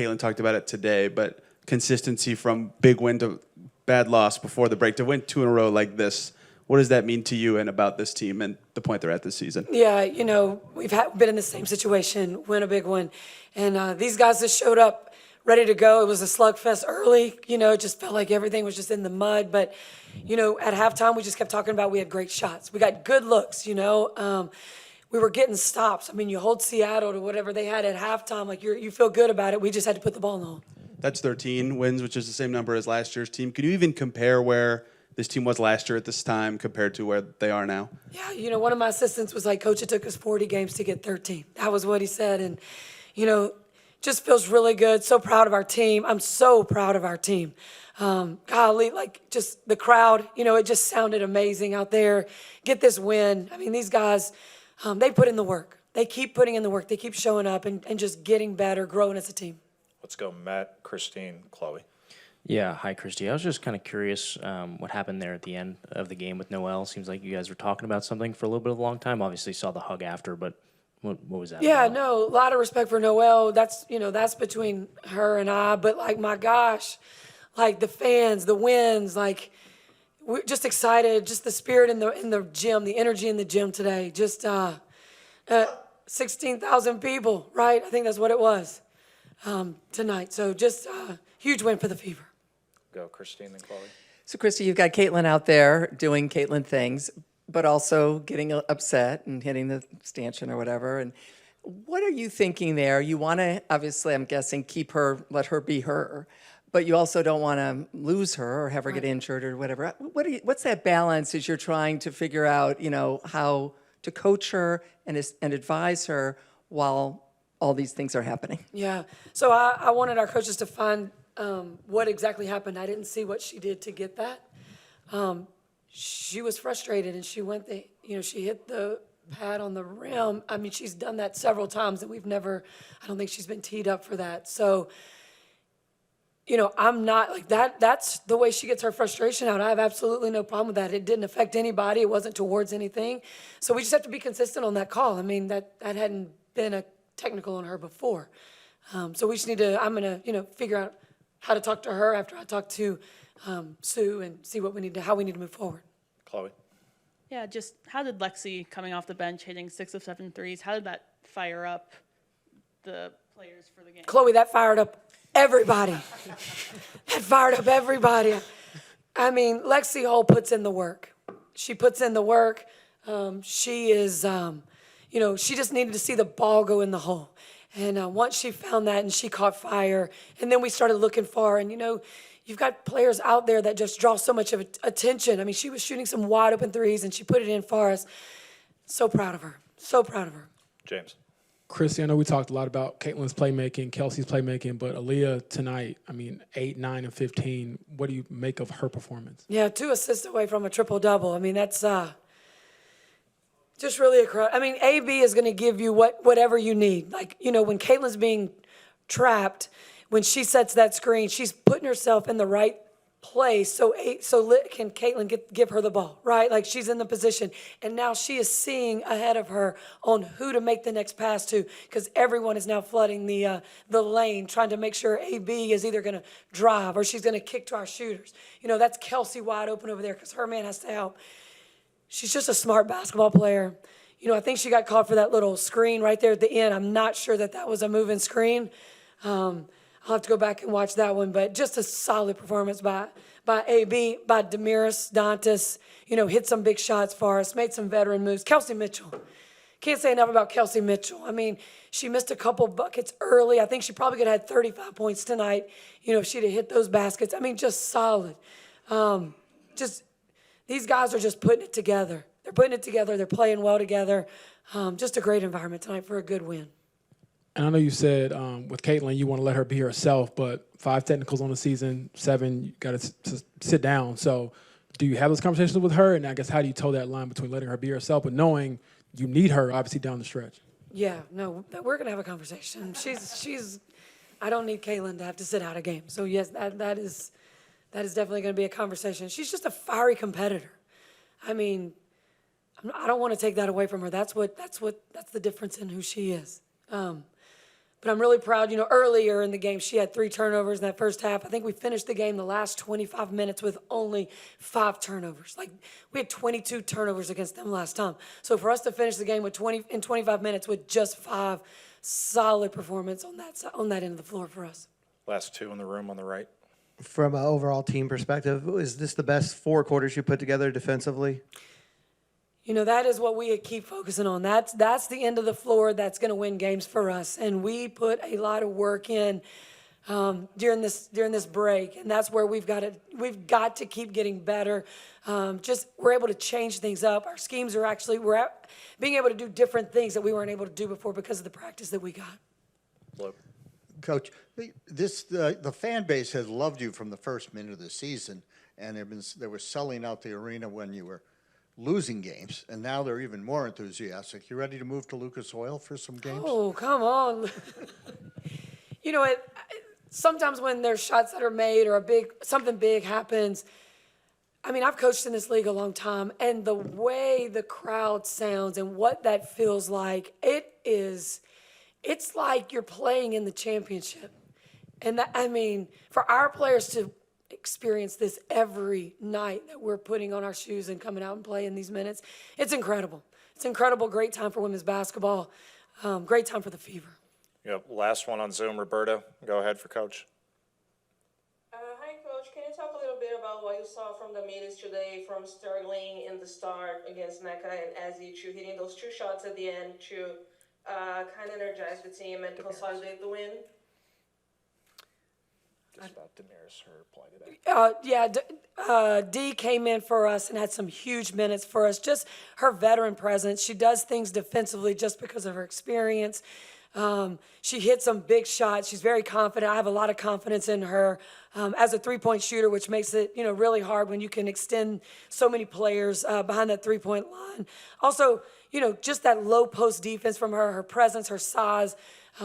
Caitlin talked about it today, but consistency from big win to bad loss before the break to win 2 in a row like this. What does that mean to you and about this team and the point they're at this season? Yeah, we've been in the same situation, win a big one. And these guys just showed up ready to go. It was a slugfest early. It just felt like everything was just in the mud. But, at halftime, we just kept talking about we had great shots. We got good looks, we were getting stops. I mean, you hold Seattle to whatever they had at halftime, like you feel good about it. We just had to put the ball in the hole. That's 13 wins, which is the same number as last year's team. Can you even compare where this team was last year at this time compared to where they are now? Yeah, one of my assistants was like, Coach, it took us 40 games to get 13. That was what he said. And, just feels really good. So proud of our team. I'm so proud of our team. Golly, just the crowd, it just sounded amazing out there. Get this win. I mean, these guys, they put in the work. They keep putting in the work. They keep showing up and just getting better, growing as a team. Let's go Matt, Christine, Chloe. Yeah, hi, Christie. I was just kind of curious what happened there at the end of the game with Noelle. Seems like you guys were talking about something for a little bit of a long time. Obviously saw the hug after, but what was that Yeah, about? no, a lot of respect for Noelle. That's between her and I. But, my gosh, the fans, the wins, we're just excited. Just the spirit in the gym, the energy in the gym today. Just 16,000 people, right? I think that's what it was tonight. So just a huge win for the Fever. Go Christine and Chloe. So, Christy, you've got Caitlin out there doing Caitlin things, but also getting upset and hitting the stanchion or whatever. And what are you thinking there? You want to, obviously, I'm guessing, let her be her, but you also don't want to lose her or have her get injured or whatever. What's that balance as you're trying to figure out, how to coach her and advise her while all these things are happening? Yeah. So I wanted our coaches to find what exactly happened. I didn't see what she did to get that. She was frustrated, and she she hit the pad on the rim. I mean, she's done that several times, and I don't think she's been teed up for that. So, I'm not like that. That's the way she gets her frustration out. I have absolutely no problem with that. It didn't affect anybody. It wasn't towards anything. So we just have to be consistent on that call. I mean, that hadn't been a technical on her before. So we just need to, I'm going to, figure out how to talk to her after I talk to Sue and see how we need to move forward. Chloe. Yeah, just how did Lexie coming off the bench hitting 6 of 7 threes, how did that fire up the players for the game? Chloe, that fired up everybody. That fired up everybody. I mean, Lexie Hull puts in the work. She puts in the work. She is, she just needed to see the ball go in the hole. And once she found that and she caught fire, and then we started looking for her. And, you've got players out there that just draw so much of attention. I mean, she was shooting some wide open threes, and she put it in for us. So proud of her. So proud of her. James. Christy, I know we talked a lot about Caitlin's playmaking, Kelsey's playmaking, but Aaliyah tonight, 8, 9, and 15. What do you make of her performance? Yeah, 2 assists away from a triple-double. I mean, that's just really incredible. I mean, AB is going to give you whatever you need. When Caitlin's being trapped, when she sets that screen, she's putting herself in the right place so can Caitlin give her the ball, right? She's in the position. And now she is seeing ahead of her on who to make the next pass to, because everyone is now flooding the lane, trying to make sure AB is either going to drive or she's going to kick to our shooters. That's Kelsey wide open over there because her man has to help. She's just a smart basketball player. I think she got called for that little screen right there at the end. I'm not sure that was a moving screen. I'll have to go back and watch that one, but just a solid performance by AB, by Damaris Dantas. Hit some big shots for us, made some veteran moves. Kelsey Mitchell. Can't say enough about Kelsey Mitchell. I mean, she missed a couple buckets early. I think she probably could have had 35 points tonight, if she'd have hit those baskets. I mean, just solid. These guys are just putting it together. They're putting it together. They're playing well together. Just a great environment tonight for a good win. And I know you said with Caitlin, you want to let her be herself, but 5 technicals on the season, 7, you got to sit down. So do you have those conversations with her? And I guess how do you toe that line between letting her be herself but knowing you need her, obviously, down the stretch? Yeah, no, we're going to have a conversation. I don't need Caitlin to have to sit out a game. So, yes, that is definitely going to be a conversation. She's just a fiery competitor. I mean, I don't want to take that away from her. That's the difference in who she is. But I'm really proud, earlier in the game, she had 3 turnovers in that first half. I think we finished the game the last 25 minutes with only 5 turnovers. Like, we had 22 turnovers against them last time. So for us to finish the game with 25 minutes with just 5, solid performance on that end of the floor for us. Last 2 in the room on the right. From an overall team perspective, is this the best 4 quarters you put together defensively? That is what we keep focusing on. That's the end of the floor that's going to win games for us. And we put a lot of work in during this break, and that's where we've got to keep getting better. We're able to change things up. Our schemes are being able to do different things that we weren't able to do before because of the practice that we got. Luke. Coach, the fan base has loved you from the first minute of the season, and they were selling out the arena when you were losing games, and now they're even more enthusiastic. You ready to move to Lucas Oil for some games? Oh, come on. Sometimes when there's shots that are made or something big happens, I've coached in this league a long time, and the way the crowd sounds and what that feels like, it's like you're playing in the championship. And for our players to experience this every night that we're putting on our shoes and coming out and playing these minutes, it's incredible. It's incredible. Great time for women's basketball. Great time for the Fever. Yep. Last one on Zoom, Roberta. Go ahead for Coach. Hi, Coach. Can you talk a little bit about what you saw from the minutes today from Sterling in the start against Mecca and Ezzy to hitting those 2 shots at the end to kind of energize the team and consolidate the win? Just about Daenerys, her reply today. Dee came in for us and had some huge minutes for us. Just her veteran presence. She does things defensively just because of her experience. She hit some big shots. She's very confident. I have a lot of confidence in her as a 3-point shooter, which makes it, really hard when you can extend so many players behind that 3-point line. Also, just that low post defense from her, her presence, her size,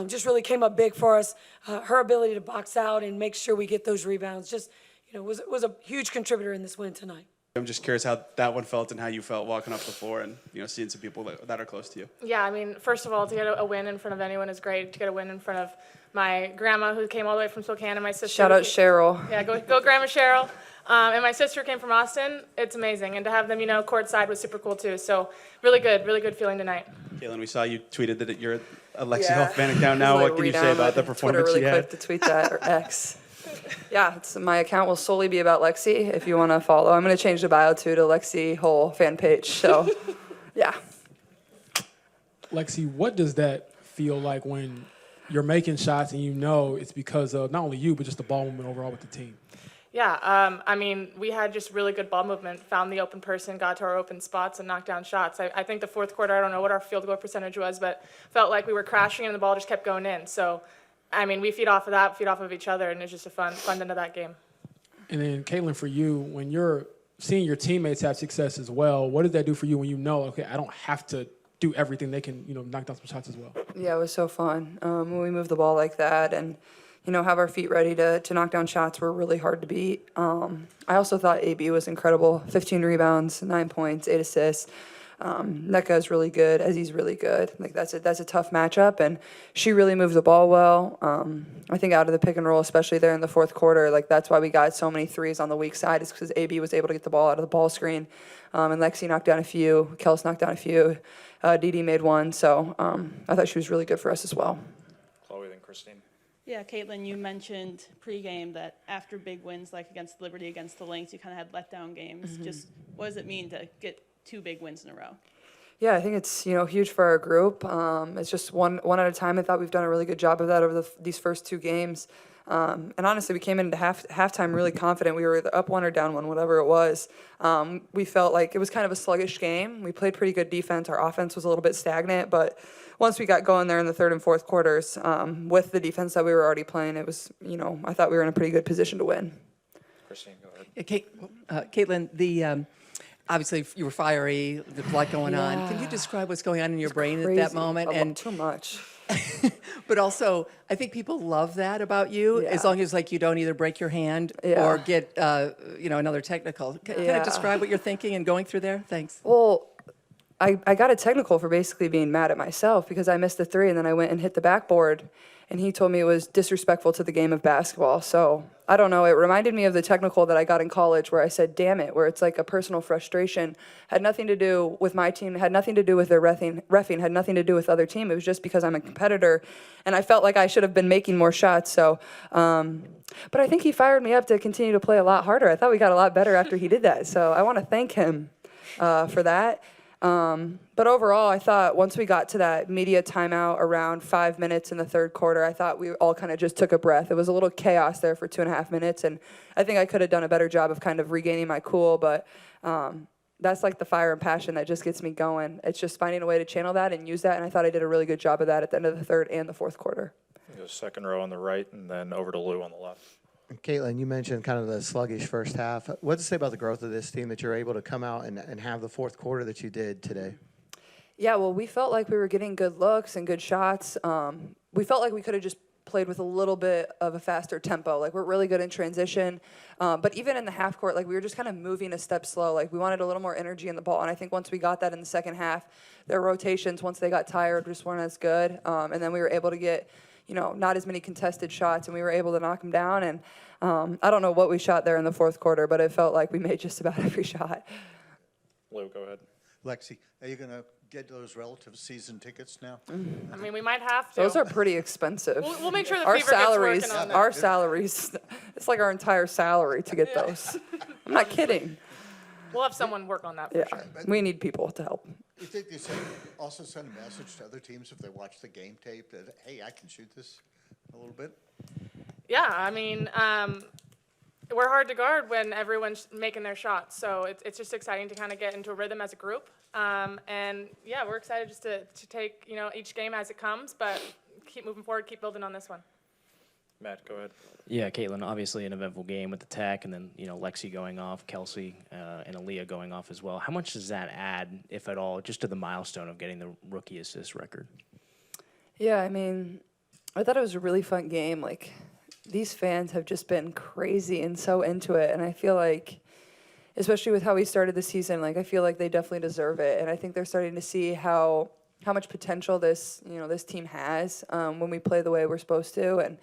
just really came up big for us. Her ability to box out and make sure we get those rebounds just, was a huge contributor in this win tonight. I'm just curious how that one felt and how you felt walking off the floor and seeing some people that are close to you. Yeah, first of all, to get a win in front of anyone is great. To get a win in front of my grandma who came all the way from Spokane and my sister. Shout out Cheryl. Yeah, go Grandma Cheryl. And my sister came from Austin. It's amazing. And to have them, courtside was super cool too. So really good feeling tonight. Caitlin, we saw you tweeted that you're a Lexie Hull fan account now. What can you say about the performance Twitter you really had? quick to tweet that, or X. Yeah, my account will solely be about Lexie if you want to follow. I'm going to change the bio to Lexie Hull fan page. So, yeah. Lexie, what does that feel like when you're making shots and it's because of not only you, but just the ball movement overall with the team? Yeah, we had just really good ball movement, found the open person, got to our open spots, and knocked down shots. I think the fourth quarter, I don't know what our field goal percentage was, but felt like we were crashing and the ball just kept going in. So, we feed off of that, feed off of each other, and it's just a fun end of that game. And then, Caitlin, for you, when you're seeing your teammates have success as well, what does that do for you when okay, I don't have to do everything, they can, knock down some shots as well? Yeah, it was so fun. When we move the ball like that and, have our feet ready to knock down shots were really hard to beat. I also thought AB was incredible. 15 rebounds, 9 points, 8 assists. Nneka is really good. Ezzy's really good. That's a tough matchup, and she really moved the ball well. I think out of the pick and roll, especially there in the fourth quarter, that's why we got so many threes on the weak side, is because AB was able to get the ball out of the ball screen. And Lexie knocked down a few. Kels knocked down a few. Dee made one. So I thought she was really good for us as well. Chloe, then Christine. Yeah, Caitlin, you mentioned pregame that after big wins like against Liberty, against the Lynx, you kind of had letdown games. Just what does it mean to get 2 big wins in a row? Yeah, I think it's huge for our group. It's just one at a time. I thought we've done a really good job of that over these first 2 games. And honestly, we came into halftime really confident. We were either up 1 or down 1, whatever it was. We felt like it was kind of a sluggish game. We played pretty good defense. Our offense was a little bit stagnant, but once we got going there in the third and fourth quarters, with the defense that we were already playing, it was, I thought we were in a pretty good position to win. Christine, go ahead. Yeah, Caitlin, obviously you were fiery. There's a lot going on. Can you describe what's going on in your brain at that moment? And too much. But also, I think people love that about you, Yeah. as long as you don't either break your hand Yeah. or get another technical. Kind Yeah. of describe what you're thinking and going through there. Thanks. Well, I got a technical for basically being mad at myself because I missed the 3 and then I went and hit the backboard. and he told me it was disrespectful to the game of basketball. So I don't know. It reminded me of the technical that I got in college where I said, damn it, where it's like a personal frustration. Had nothing to do with my team, had nothing to do with their reffing, had nothing to do with other team. It was just because I'm a competitor, and I felt like I should have been making more shots. So, but I think he fired me up to continue to play a lot harder. I thought we got a lot better after he did that. So I want to thank him for that. But overall, I thought once we got to that media timeout around 5 minutes in the third quarter, I thought we all kind of just took a breath. It was a little chaos there for 2.5 minutes, and I think I could have done a better job of kind of regaining my cool, but that's like the fire and passion that just gets me going. It's just finding a way to channel that and use that, and I thought I did a really good job of that at the end of the third and the fourth quarter. Go second row on the right, and then over to Lou on the left. Caitlin, you mentioned kind of the sluggish first half. What does it say about the growth of this team that you're able to come out and have the fourth quarter that you did today? Yeah, well, we felt like we were getting good looks and good shots. We felt like we could have just played with a little bit of a faster tempo. Like, we're really good in transition. But even in the half court, like, we were just kind of moving a step slow. Like, we wanted a little more energy in the ball. And I think once we got that in the second half, their rotations, once they got tired, just weren't as good. And then we were able to get, not as many contested shots, and we were able to knock them down. And I don't know what we shot there in the fourth quarter, but it felt like we made just about every shot. Lou, go ahead. Lexie, are you going to get those relative season tickets now? I mean, we might have to. Those are pretty expensive. We'll make sure the our Fever salaries, gets working on that. our salaries, it's like our entire salary to get those. I'm not kidding. We'll have someone work on that for Yeah, sure. we need people to help. You think they also send a message to other teams if they watch the game tape that, hey, I can shoot this a little bit? Yeah, I mean, we're hard to guard when everyone's making their shots. So it's just exciting to kind of get into a rhythm as a group. And yeah, we're excited just to take, each game as it comes, but keep moving forward, keep building on this one. Matt, go ahead. Yeah, Caitlin, obviously an eventful game with the tech, and then Lexie going off, Kelsey and Aaliyah going off as well. How much does that add, if at all, just to the milestone of getting the rookie assist record? Yeah, I mean, I thought it was a really fun game. Like, these fans have just been crazy and so into it, and I feel like, especially with how we started the season, like, I feel like they definitely deserve it, and I think they're starting to see how much potential this team has when we play the way we're supposed to. And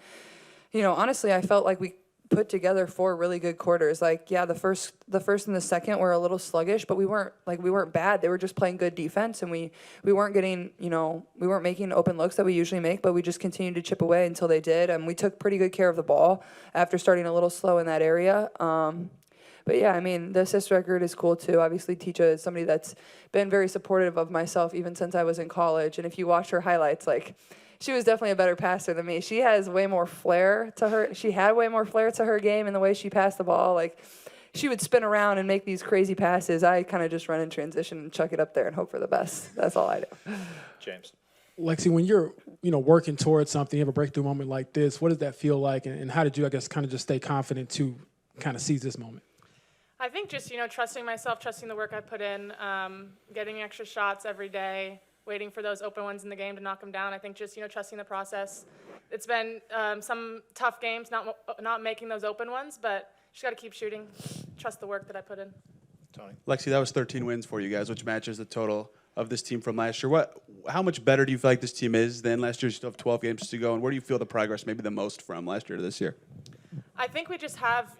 honestly, I felt like we put together 4 really good quarters. Like, yeah, the first and the second were a little sluggish, but we weren't bad. They were just playing good defense, and we weren't getting, we weren't making open looks that we usually make, but we just continued to chip away until they did. And we took pretty good care of the ball after starting a little slow in that area. But yeah, I mean, the assist record is cool too. Obviously, Teacha is somebody that's been very supportive of myself even since I was in college. And if you watch her highlights, like, she was definitely a better passer than me. She has way more flair to her. She had way more flair to her game in the way she passed the ball. Like, she would spin around and make these crazy passes. I kind of just run in transition and chuck it up there and hope for the best. That's all I do. James. Lexie, when you're working towards something, you have a breakthrough moment like this. What does that feel like, and how did you, I guess, kind of just stay confident to kind of seize this moment? I think just, trusting myself, trusting the work I put in, getting extra shots every day, waiting for those open ones in the game to knock them down. I think just, trusting the process. It's been some tough games, not making those open ones, but just got to keep shooting, trust the work that I put in. Tony. Lexie, that was 13 wins for you guys, which matches the total of this team from last year. How much better do you feel like this team is than last year? You still have 12 games to go, and where do you feel the progress maybe the most from last year to this year? I think we just have,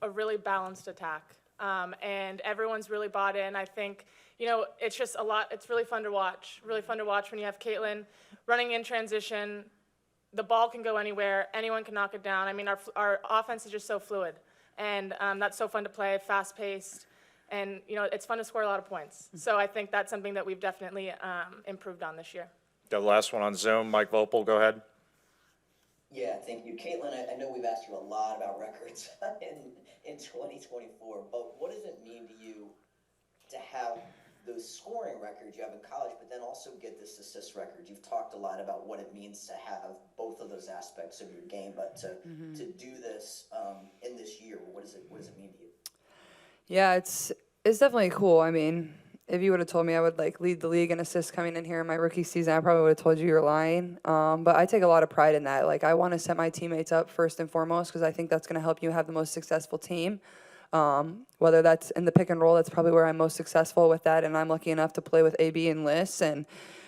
a really balanced attack, and everyone's really bought in. I think, it's just a lot. It's really fun to watch when you have Caitlin running in transition. The ball can go anywhere. Anyone can knock it down. I mean, our offense is just so fluid, and that's so fun to play, fast-paced, and, it's fun to score a lot of points. So I think that's something that we've definitely improved on this year. The last one on Zoom, Mike Vopel, go ahead. Yeah, thank you. Caitlin, I know we've asked you a lot about records in 2024, but what does it mean to you to have those scoring records you have in college, but then also get this assist record? You've talked a lot about what it means to have both of those aspects of your game, but to do this in this year, what does it mean to you? Yeah, it's definitely cool. I mean, if you would have told me I would lead the league in assists coming in here in my rookie season, I probably would have told you you're lying. But I take a lot of pride in that. Like, I want to set my teammates up first and foremost because I think that's going to help you have the most successful team. Whether that's in the pick and roll, that's probably where I'm most successful with that. And I'm lucky enough to play with AB and Liz. And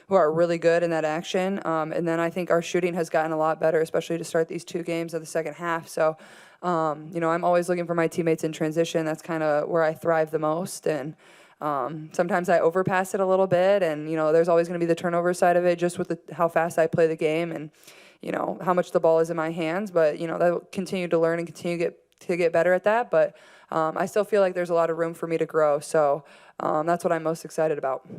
who are really good in that action. And then I think our shooting has gotten a lot better, especially to start these 2 games of the second half. So, I'm always looking for my teammates in transition. That's kind of where I thrive the most. And sometimes I overpass it a little bit. And, there's always going to be the turnover side of it, just with how fast I play the game and, how much the ball is in my hands. But, they'll continue to learn and continue to get better at that. But I still feel like there's a lot of room for me to grow. So that's what I'm most excited about.